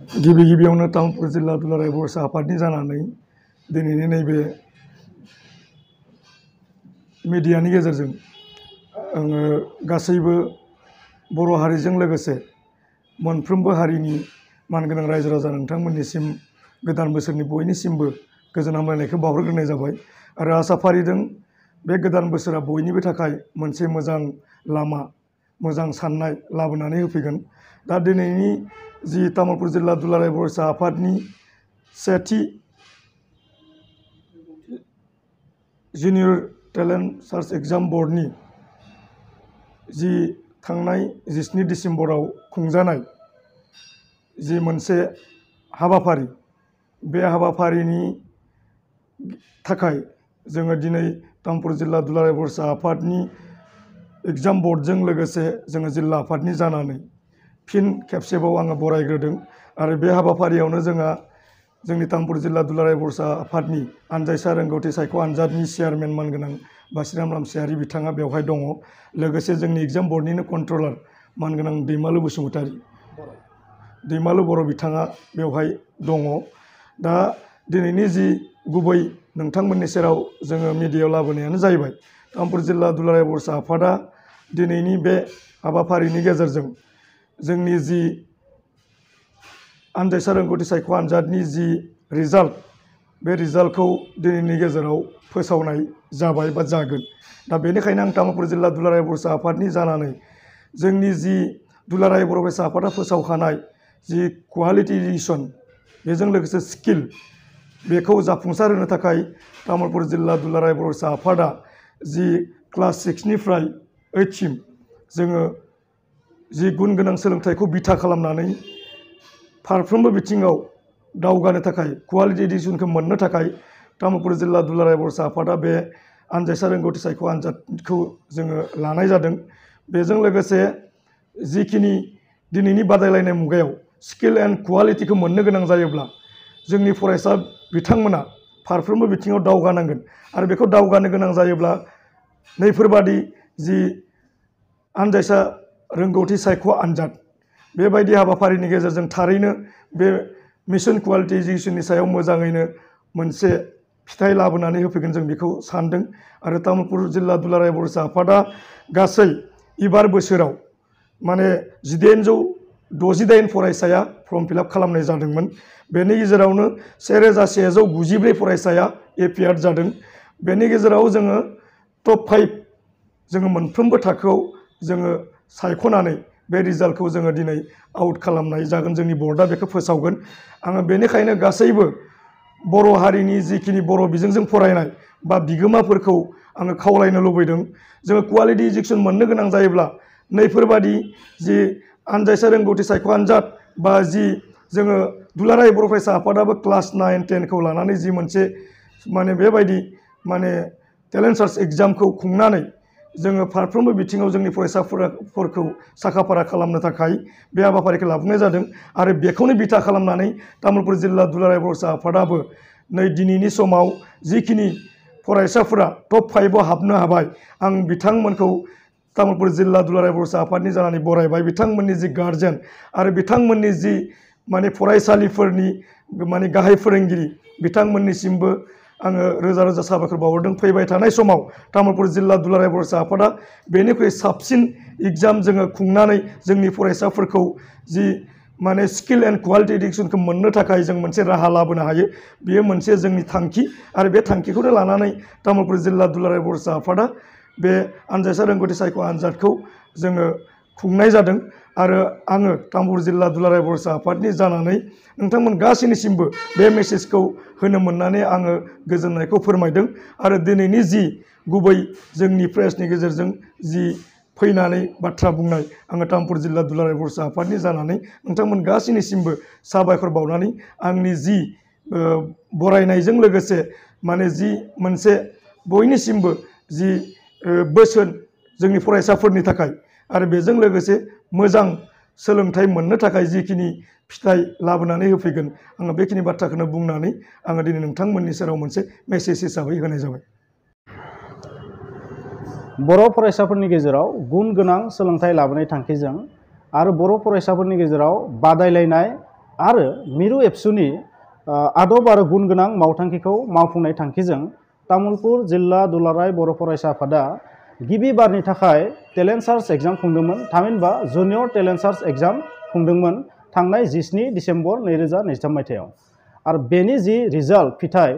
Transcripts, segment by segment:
गिबि गिबियावनो तामुलपुर जिल्ला दुलाराय बर' आफादनि जानानै दिनैनि नैबे मिडियानि गेजेरजों आङो गासैबो बर' हारिजों लोगोसे मोनफ्रोमबो हारिनि मानगोनां रायजो राजा नोंथांमोननिसिम गोदान बोसोरनि बयनिसिमबो गोजोन हामलायनायखौ बावहरग्रोनाय जाबाय आरो आसा फारिदों बे गोदान बोसोरा बयनिबो थाखाय मोनसे मोजां लामा मोजां साननाय लाबोनानै होफैगोन। दा दिनैनि जि तामुलपुर जिल्ला दुलाराय बर' आफादनि सेथि जुनियर टेलेन्ट सार्च एग्जाम बर्डनि जि थांनाय 17 डिसेम्बराव खुंजानाय जि मोनसे हाबाफारि बे हाबाफारिनि थाखाय जोङो दिनै तामुलपुर जिल्ला दुलाराय बर' आफादनि एग्जाम बर्डजों लोगोसे जोङो जिल्ला आफादनि जानानै फिन खेबसेबाव आङो बरायग्रोदों आरो बे हाबाफारियावनो जोंहा जोंनि तामुलपुर जिल्ला दुलाराय बर' आफादनि आनजायसा रोंगौथि सायख' आनजादनि चेयारमेन मानगोनां बासिराम लामसियारि बिथाङा बेवहाय दङ। लोगोसे जोंनि एग्जाम बर्डनिनो कन्ट्रलार मानगोनां दैमालु बसुमतारी दैमालु बर' बिथाङा बेवहाय दङ। दा दिनैनि जि गुबै नोंथांमोननि सेराव जोङो मिडियायाव लाबोनायानो जाहैबाय तामुलपुर जिल्ला दुलाराय बर' आफादा दिनैनि बे हाबाफारिनि गेजेरजों जोंनि जि आनजायसा रोंगौथि सायख' आनजादनि जि रिजाल्ट बे रिजाल्टखौ दिनैनि गेजेराव फोसावनाय जाबाय बा जागोन। दा बेनिखायनो आं तामुलपुर जिल्ला दुलाराय बर' आफादनि जानानै जोंनि जि दुलाराय बर' आफादा फोसावखानाय जि कुवालिटि एडुकेसन बेजों लोगोसे स्किल बेखौ जाफुंसार होनो थाखाय तामुलपुर जिल्ला दुलाराय बर' आफादा जि क्लास 6 निफ्राय 8 सिम जोङो जि गुन गोनां सोलोंथाइखौ बिथा खालामनानै फारफ्रोमबो बिथिङाव दावगानो थाखाय कुवालिटि एडुकेसनखौ मोननो थाखाय तामुलपुर जिल्ला दुलाराय बर' आफादा बे आनजायसा रोंगौथि सायख' आनजादखौ जोङो लानाय जादों। बेजों लोगोसे जिखिनि दिनैनि बादायलायनाय मुगायाव स्किल एन्ड कुवालिटिखौ मोननो गोनां जायोब्ला जोंनि फरायसा बिथांमोना फारफ्रोमबो बिथिङाव दावगानांगोन आरो बेखौ दावगानो गोनां जायोब्ला नैफोरबादि जि आनजायसा रोंगौथि सायख' आनजाद बेबायदि हाबाफारिनि गेजेरजों थारैनो बे मिशन कुवालिटि एडुकेसननि सायाव मोजाङैनो मोनसे फिथाइ लाबोनानै होफैगोन जों बेखौ सानदों आरो तामुलपुर जिल्ला दुलाराय बर' आफादा गासै इबार बोसोराव माने 1868 फरायसाया फर्म फिलआप खालामनाय जादोंमोन। बेनि गेजेरावनो 1194 फरायसाया एपियार जादों। बेनि गेजेराव जोङो टप 5 जोङो मोनफ्रोमबो थाखोआव जोङो सायख'नानै बे रिजाल्टखौ जोङो दिनै आउट खालामनाय जागोन। जोंनि बर्डआ बेखौ फोसावगोन। आङो बेनिखायनो गासैबो बर' हारिनि जिखिनि बर' बिजोंजों फरायनाय बा बिगोमाफोरखौ आङो खावलायनो लुबैदों जोङो कुवालिटि एडुकेसन मोननो गोनां जायोब्ला नैफोरबादि जि आनजायसा रोंगौथि सायख' आनजाद बा जि जोङो दुलाराय बर' फरायसा आफादाबो क्लास 9, 10 खौ लानानै जि मोनसे माने बेबायदि माने टेलेन्ट सार्च एग्जामखौ खुंनानै जोङो फारफ्रोमबो बिथिङाव जोंनि फरायसाफोरखौ साखाफारा खालामनो थाखाय बे हाबाफारिखौ लाबोनाय जादों आरो बेखौनो बिथा खालामनानै तामुलपुर जिल्ला दुलाराय बर' आफादाबो नै दिनैनि समाव जिखिनि फरायसाफोरा टप 5आव हाबनो हाबाय आं बिथांमोनखौ तामुलपुर जिल्ला दुलाराय बर' आफादनि जानानै बरायबाय। बिथांमोननि जि गार्जेन आरो बिथांमोननि जि माने फरायसालिफोरनि माने गाहाय फोरोंगिरि बिथांमोननिसिमबो आङो रोजा रोजा साबायखर बावहरदों। फैबाय थानाय समाव तामुलपुर जिल्ला दुलाराय बर' आफादा बेनिख्रुइ साबसिन एग्जाम जोङो खुंनानै जोंनि फरायसाफोरखौ जि माने स्किल एन्ड कुवालिटि एडुकेसनखौ मोननो थाखाय जों मोनसे राहा लाबोनो हायो बेयो मोनसे जोंनि थांखि आरो बे थांखिखौनो लानानै तामुलपुर जिल्ला दुलाराय बर' आफादा बे आनजायसा रोंगौथि सायख' आनजादखौ जोङो खुंनाय जादों आरो आङो तामुलपुर जिल्ला दुलाराय बर' आफादनि जानानै नोंथांमोन गासैनिसिमबो बे मेसेजखौ होनो मोननानै आङो गोजोननायखौ फोरमायदों आरो दिनैनि जि गुबै जोंनि प्रेसनि गेजेरजों जि फैनानै बाथ्रा बुंनाय आङो तामुलपुर जिल्ला दुलाराय बर' आफादनि जानानै नोंथांमोन गासैनिसिमबो साबायखर बावनानै आंनि जि बरायनायजों लोगोसे माने जि मोनसे बयनिसिमबो जि बोसोन जोंनि फरायसाफोरनि थाखाय आरो बेजों लोगोसे मोजां सोलोंथाइ मोननो थाखाय जिखिनि फिथाइ लाबोनानै होफैगोन आङो बेखिनि बाथ्राखौनो बुंनानै आङो दिनै नोंथांमोननि सेराव मोनसे मेसेज हिसाबै होनाय जाबाय। बर' फरायसाफोरनि गेजेराव गुन गोनां सोलोंथाइ लाबोनाय थांखिजों आरो बर' फरायसाफोरनि गेजेराव बादायलायनाय आरो मिरु एबसुनि आदब आरो गुन गोनां मावथांखिखौ मावफुंनाय थांखिजों तामुलपुर जिल्ला दुलाराय बर' फरायसा आफादा गिबि बारनि थाखाय टेलेन्ट सार्च एग्जाम खुंदोंमोन। थामहिनबा जुनियर टेलेन्ट सार्च एग्जाम खुंदोंमोन थांनाय 17 डिसेम्बर 2023 मायथाइयाव। आरो बेनि जि रिजाल्ट फिथाइ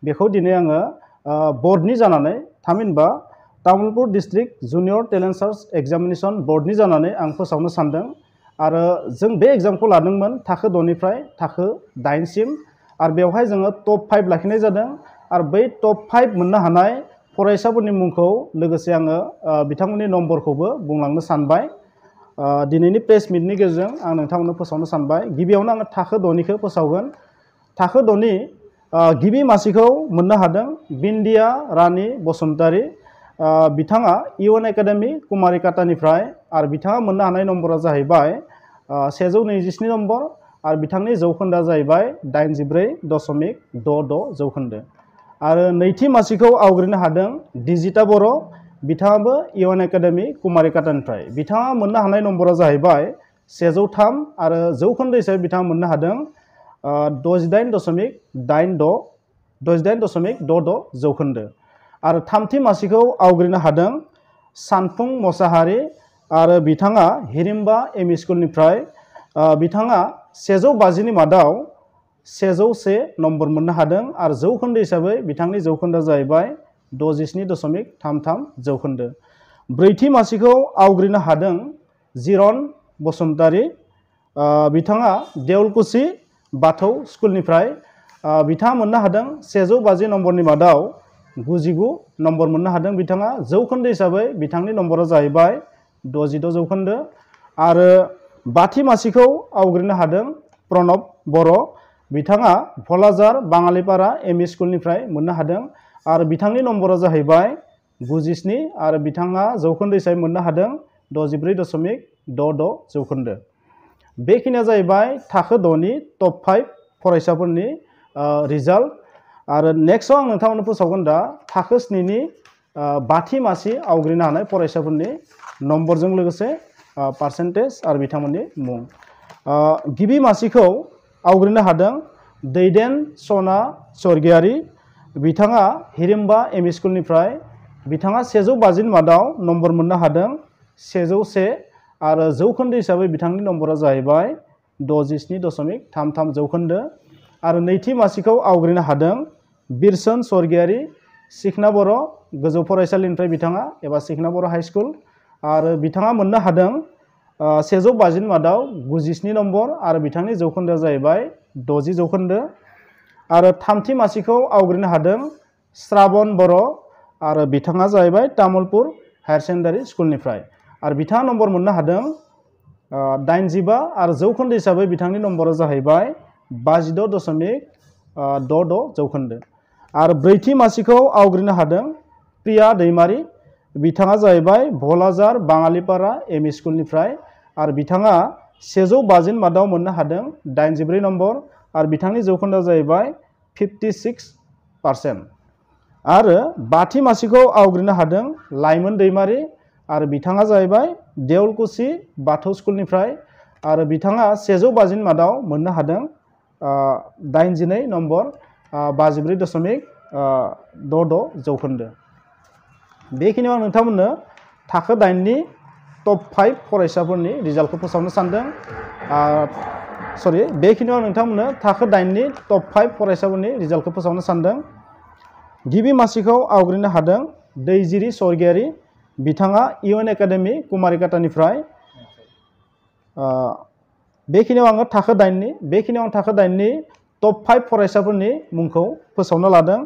बेखौ दिनै आङो बर्डनि जानानै थामहिनबा Tamulpur district junior talent search examination बर्डनि जानानै आं फोसावनो सानदों। आरो जों बे एग्जामखौ लादोंमोन थाखो 6 निफ्राय थाखो 8 सिम आरो बेवहाय जोङो टप 5 लाखिनाय जादों। आरो बै टप 5 मोननो हानाय फरायसाफोरनि मुंखौ लोगोसे आङो बिथांमोननि नम्बरखौबो बुंलांनो सानबाय। दिनैनि प्रेस मिटनि गेजेरजों आं नोंथांमोननो फोसावनो सानबाय। गिबियावनो आङो थाखो 6 निखौ फोसावगोन। थाखो 6 नि गिबि मासिखौ मोननो हादों बिन्दिया रानि बसुमतारी। बिथाङा इउएन एकाडेमि कुमारिकाटानिफ्राय आरो बिथाङा मोननो हानाय नम्बरा जाहैबाय 127 नम्बर आरो बिथांनि जौखोन्दोआ जाहैबाय 83.66 जौखोन्दो। आरो नैथि मासिखौ आवग्रिनो हादों दिजिता बर'। बिथाङाबो इउएन एकाडेमि कुमारिकाटानिफ्राय। बिथाङा मोननो हानाय नम्बरा जाहैबाय 103 आरो जौखोन्दो हिसाबै बिथाङा मोननो हादों 68.66 जौखोन्दो। आरो थामथि मासिखौ आवग्रिनो हादों सानफुं मोसाहारि आरो बिथाङा हिरिम्बा एमइ स्कुलनिफ्राय। बिथाङा 150 नि मादाव 101 नम्बर मोननो हादों आरो जौखोन्दो हिसाबै बिथांनि जौखोन्दोआ जाहैबाय 67.33 जौखोन्दो। ब्रैथि मासिखौ आवग्रिनो हादों जिरन बसुमतारी। बिथाङा देवलकुसि बाथौ स्कुलनिफ्राय। बिथाङा मोननो हादों 150 नम्बरनि मादाव 99 नम्बर मोननो हादों बिथाङा। जौखोन्दो हिसाबै बिथांनि नम्बरा जाहैबाय 66 जौखोन्दो। आरो बाथि मासिखौ आवग्रिनो हादों प्रणब बर'। बिथाङा भलाजार बाङालिपारा एमइ स्कुलनिफ्राय मोननो हादों आरो बिथांनि नम्बरा जाहैबाय 97 आरो बिथाङा जौखोन्दो हिसाबै मोननो हादों 64.66 जौखोन्दो। बेखिनिया जाहैबाय थाखो 6 नि टप 5 फरायसाफोरनि रिजाल्ट। आरो नेक्स्टआव आं नोंथांमोननो फोसावगोन दा थाखो 7 नि 5थि मासि आवग्रिनो हानाय फरायसाफोरनि नम्बरजों लोगोसे पार्सेन्टेज आरो बिथांमोननि मुं। गिबि मासिखौ आवग्रिनो हादों दैदेन सना स्वर्गियारि। बिथाङा हिरिम्बा एमइ स्कुलनिफ्राय। बिथाङा 150 नि मादाव नम्बर मोननो हादों 101 आरो जौखोन्दो हिसाबै बिथांनि नम्बरा जाहैबाय 67.33 जौखोन्दो। आरो नैथि मासिखौ आवग्रिनो हादों बिरसन स्वर्गियारि सिखना बर' गोजौ फरायसालिनिफ्राय बिथाङा एबा सिखना बर' हाइ स्कुल। आरो बिथाङा मोननो हादों 150 नि मादाव 97 नम्बर आरो बिथांनि जौखोन्दोआ जाहैबाय 60 जौखोन्दो। आरो थामथि मासिखौ आवग्रिनो हादों श्राबन बर' आरो बिथाङा जाहैबाय तामुलपुर हायार सेकेन्डारि स्कुलनिफ्राय आरो बिथाङा नम्बर मोननो हादों 85 आरो जौखोन्दो हिसाबै बिथांनि नम्बरा जाहैबाय 56.66 जौखोन्दो। आरो ब्रैथि मासिखौ आवग्रिनो हादों प्रिया दैमारि। बिथाङा जाहैबाय भलाजार बाङालिपारा एमइ स्कुलनिफ्राय आरो बिथाङा 150 मादाव मोननो हादों 84 नम्बर आरो बिथांनि जौखोन्दोआ जाहैबाय 56%। आरो बाथि मासिखौ आवग्रिनो हादों लाइमोन दैमारि आरो बिथाङा जाहैबाय देवलकुसि बाथौ स्कुलनिफ्राय आरो बिथाङा 150 मादाव मोननो हादों 82 नम्बर 54.66 जौखोन्दो। बेखिनियाव आं नोंथांमोननो थाखो 8 नि टप 5 फरायसाफोरनि रिजाल्टखौ फोसावनो सानदों। बेखिनियाव आं नोंथांमोननो थाखो 8 नि टप 5 फरायसाफोरनि रिजाल्टखौ फोसावनो सानदों। गिबि मासिखौ आवग्रिनो हादों दैजिरि स्वर्गियारि। बिथाङा इउएन एकाडेमि कुमारिकाटानिफ्राय। बेखिनियाव आङो थाखो 8 नि टप 5 फरायसाफोरनि मुंखौ फोसावनो लादों।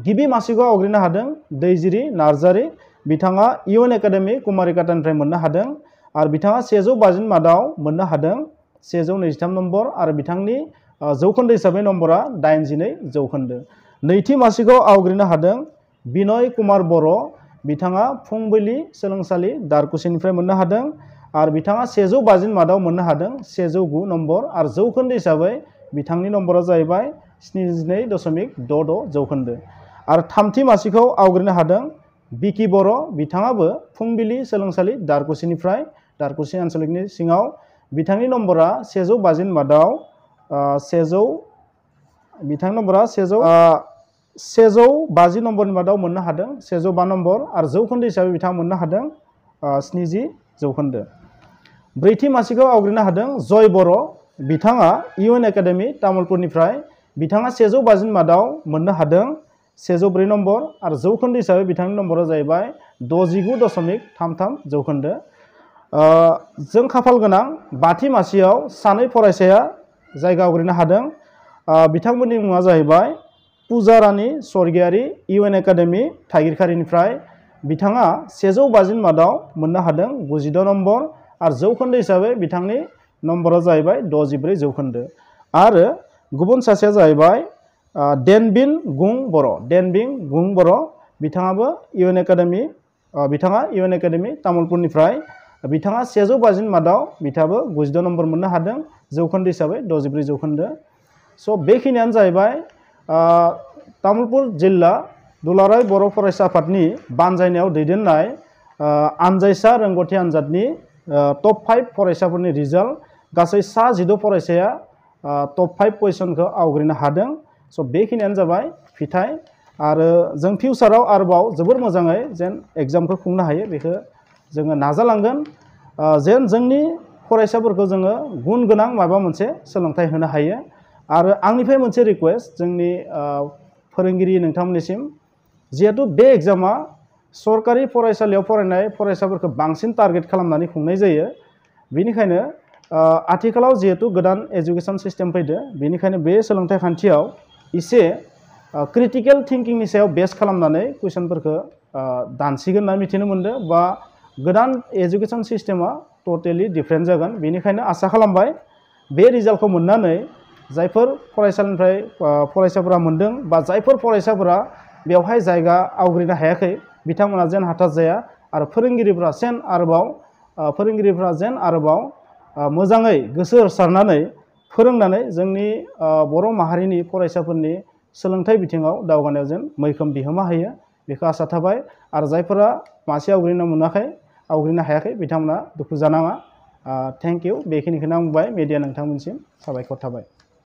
गिबि मासिखौ आवग्रिनो हादों दैजिरि नार्जारि। बिथाङा इउएन एकाडेमि कुमारिकाटानिफ्राय मोननो हादों आरो बिथाङा 150 मादाव मोननो हादों 123 नम्बर आरो बिथांनि जौखोन्दो हिसाबै नम्बरा 82 जौखोन्दो। नैथि मासिखौ आवग्रिनो हादों बिनय कुमार बर'। बिथाङा फुंबिलि सोलोंसालि दारकुसिनिफ्राय मोननो हादों आरो बिथाङा 150 मादाव मोननो हादों 109 नम्बर आरो जौखोन्दो हिसाबै बिथांनि नम्बरा जाहैबाय 72.66 जौखोन्दो। आरो थामथि मासिखौ आवग्रिनो हादों बिकि बर'। बिथाङाबो फुंबिलि सोलोंसालि दारकुसिनिफ्राय दारकुसि आनसलिकनि सिङाव। बिथांनि नम्बरा 150 नि मादाव 150 नम्बरनि मादाव मोननो हादों 105 नम्बर आरो जौखोन्दो हिसाबै बिथाङा मोननो हादों 70 जौखोन्दो। ब्रैथि मासिखौ आवग्रिनो हादों जय बर' बिथाङा इउएन एकाडेमि तामुलपुरनिफ्राय बिथाङा 150 नि मादाव मोननो हादों 104 नम्बर आरो जौखोन्दो हिसाबै बिथांनि नम्बरा जाहैबाय 69.33 जौखोन्दो। जों खाफाल गोनां बाथि मासियाव सानै फरायसाया जायगा आवग्रिनो हादों। बिथांमोननि मुङा जाहैबाय पुजा रानी स्वर्गियारी इउएन एकाडेमि थाइगिरखारिनिफ्राय बिथाङा 150 नि मादाव मोननो हादों 92 नम्बर आरो जौखोन्दो हिसाबै बिथांनि नम्बरा जाहैबाय 64 जौखोन्दो। आरो गुबुन सासेया जाहैबाय देनबिन गुं बर' बिथाङा इउएन एकाडेमि तामुलपुरनिफ्राय बिथाङा 150 नि मादाव बिथाङाबो 92 नम्बर मोननो हादों जौखोन्दो हिसाबै 64 जौखोन्दो। स' बेखिनियानो जाहैबाय तामुलपुर जिल्ला दुलाराय बर' फरायसा आफादनि बानजायनायाव दैदेननाय आनजायसा रोंगौथि आनजादनि टप 5 फरायसाफोरनि रिजाल्ट। गासै 16 फरायसाया टप 5 पजिशनखौ आवग्रिनो हादों। स' बेखिनियानो जाबाय फिथाइ आरो जों फिउचाराव आरोबाव जोबोर मोजाङै जेन एग्जामखौ खुंनो हायो बेखौ जोङो नाजालांगोन जेन जोंनि फरायसाफोरखौ जोङो गुन गोनां माबा मोनसे सोलोंथाइ होनो हायो। आरो आंनिफ्राय मोनसे रिक्वेस्ट जोंनि फोरोंगिरि नोंथांमोननिसिम जिहेतु बे एग्जामा सरकारि फरायसालियाव फरायनाय फरायसाफोरखौ बांसिन टारगेट खालामनानै खुंनाय जायो। बेनिखायनो आथिखालाव जिहेतु गोदान एजुकेशन सिस्टेम फैदो बेनिखायनो बे सोलोंथाइ खान्थियाव एसे क्रिटिकेल थिंकिंनि सायाव बेस खालामनानै कुइसनफोरखौ दानसिगोन होनना मिथिनो मोनदों बा गोदान एजुकेशन सिस्टेमा टटेलि डिफरेन्ट जागोन। बेनिखायनो आसा खालामबाय बे रिजाल्टखौ मोननानै जायफोर फरायसालिनिफ्राय फरायसाफोरा मोनदों बा जायफोर फरायसाफोरा बेवहाय जायगा आवग्रिनो हायाखै बिथांमोना जेन हताश जाया आरो फोरोंगिरिफ्रा जेन आरोबाव मोजाङै गोसो होसारनानै फोरोंनानै जोंनि बर' माहारिनि फरायसाफोरनि सोलोंथाइ बिथिङाव दावगानायाव जेन मैखोम बिहोमा होयो बेखौ आसा थाबाय। आरो जायफोरा मासे आवग्रिनो हायाखै बिथांमोना दुखु जानाङा। थेंक इउ बेखिनिखौनो आं बुंबाय। मिडिया नोंथांमोनसिम साबायखर थाबाय।